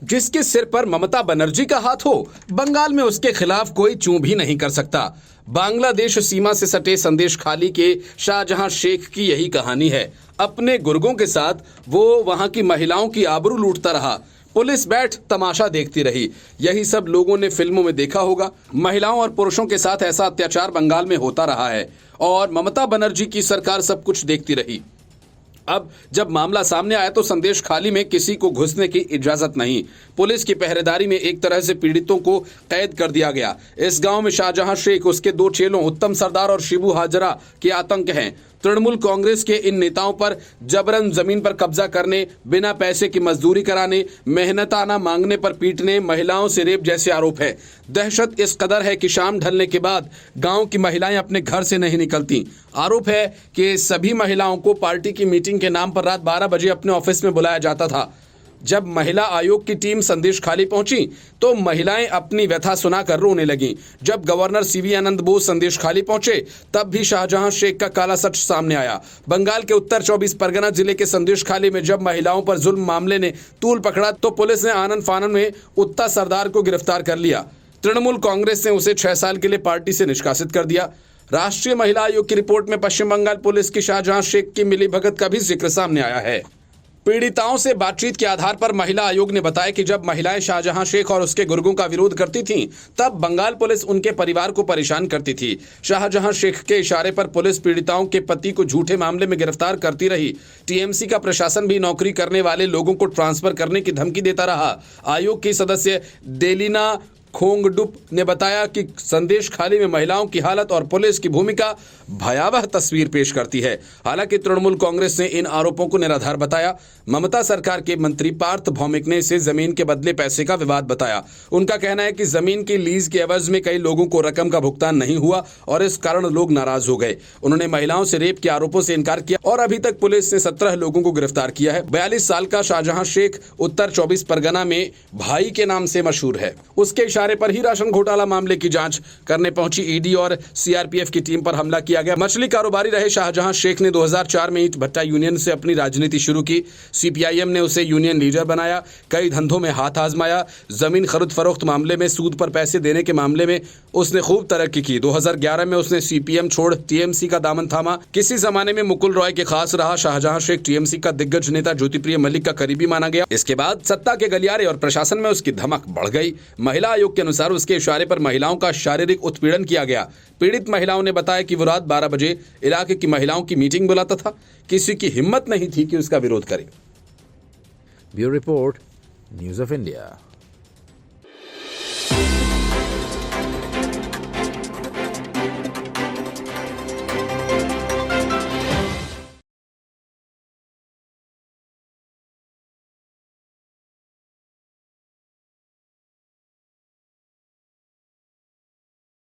जिसके सिर पर ममता बनर्जी का हाथ हो, बंगाल में उसके खिलाफ कोई चूं भी नहीं कर सकता। बांग्लादेश सीमा से सटे संदेश खाली के शाहजहां शेख की यही कहानी है। अपने गुर्गों के साथ वो वहां की महिलाओं की आबरू लूटता रहा। पुलिस बैठ तमाशा देखती रही। यही सब लोगों ने फिल्मों में देखा होगा। महिलाओं और पुरुषों के साथ ऐसा अत्याचार बंगाल में होता रहा है और ममता बनर्जी की सरकार सब कुछ देखती रही। अब जब मामला सामने आया तो संदेश खाली में किसी को घुसने की इजाजत नहीं। पुलिस की पहरेदारी में एक तरह से पीड़ितों को कैद कर दिया गया। इस गांव में शाहजहां शेख, उसके 2 चेलों उत्तम सरदार और शिबू हाजरा के आतंक हैं। तृणमूल कांग्रेस के इन नेताओं पर जबरन जमीन पर कब्जा करने, बिना पैसे की मजदूरी कराने, मेहनताना मांगने पर पीटने, महिलाओं से रेप जैसे आरोप है। दहशत इस कदर है कि शाम ढलने के बाद गांव की महिलाएं अपने घर से नहीं निकलती। आरोप है कि सभी महिलाओं को पार्टी की मीटिंग के नाम पर रात 12 बजे अपने ऑफिस में बुलाया जाता था। जब महिला आयोग की टीम संदेश खाली पहुंची तो महिलाएं अपनी व्यथा सुनाकर रोने लगीं। जब गवर्नर सीवी आनंद बोस संदेश खाली पहुंचे तब भी शाहजहां शेख का काला सच सामने आया। बंगाल के उत्तर 24 परगना जिले के संदेश खाली में जब महिलाओं पर जुल्म मामले ने तूल पकड़ा तो पुलिस ने आनन फानन में उत्ता सरदार को गिरफ्तार कर लिया। तृणमूल कांग्रेस ने उसे 6 साल के लिए पार्टी से निष्कासित कर दिया। राष्ट्रीय महिला आयोग की रिपोर्ट में पश्चिम बंगाल पुलिस की शाहजहां शेख की मिलीभगत का भी जिक्र सामने आया है। पीड़िताओं से बातचीत के आधार पर महिला आयोग ने बताया कि जब महिलाएं शाहजहां शेख और उसके गुर्गों का विरोध करती थीं, तब बंगाल पुलिस उनके परिवार को परेशान करती थी। शाहजहां शेख के इशारे पर पुलिस पीड़िताओं के पति को झूठे मामले में गिरफ्तार करती रही। टीएमसी का प्रशासन भी नौकरी करने वाले लोगों को ट्रांसफर करने की धमकी देता रहा। आयोग की सदस्य डेलिना खोंगडुप ने बताया कि संदेश खाली में महिलाओं की हालत और पुलिस की भूमिका भयावह तस्वीर पेश करती है। हालांकि तृणमूल कांग्रेस ने इन आरोपों को निराधार बताया। ममता सरकार के मंत्री पार्थ भौमिक ने इसे जमीन के बदले पैसे का विवाद बताया। उनका कहना है कि जमीन की लीज के एवज में कई लोगों को रकम का भुगतान नहीं हुआ और इस कारण लोग नाराज हो गए। उन्होंने महिलाओं से रेप के आरोपों से इनकार किया और अभी तक पुलिस ने 17 लोगों को गिरफ्तार किया है। 42 साल का शाहजहां शेख उत्तर 24 परगना में भाई के नाम से मशहूर है। उसके इशारे पर ही राशन घोटाला मामले की जांच करने पहुंची ईडी और सीआरपीएफ की टीम पर हमला किया गया। मछली कारोबारी रहे शाहजहां शेख ने 2004 में ईंट भट्टा यूनियन से अपनी राजनीति शुरू की। सीपीआईएम ने उसे यूनियन लीडर बनाया। कई धंधों में हाथ आजमाया। जमीन खरीद फरोख्त मामले में, सूद पर पैसे देने के मामले में उसने खूब तरक्की की। 2011 में उसने सीपीएम छोड़ टीएमसी का दामन थामा। किसी जमाने में मुकुल रॉय के खास रहा। शाहजहां शेख टीएमसी का दिग्गज नेता ज्योतिप्रिय मलिक का करीबी माना गया। इसके बाद सत्ता के गलियारे और प्रशासन में उसकी धमक बढ़ गई। महिला आयोग के अनुसार उसके इशारे पर महिलाओं का शारीरिक उत्पीड़न किया गया। पीड़ित महिलाओं ने बताया कि वो रात 12 बजे इलाके की महिलाओं की मीटिंग बुलाता था। किसी की हिम्मत नहीं थी कि उसका विरोध करे। Bureau report, news of India.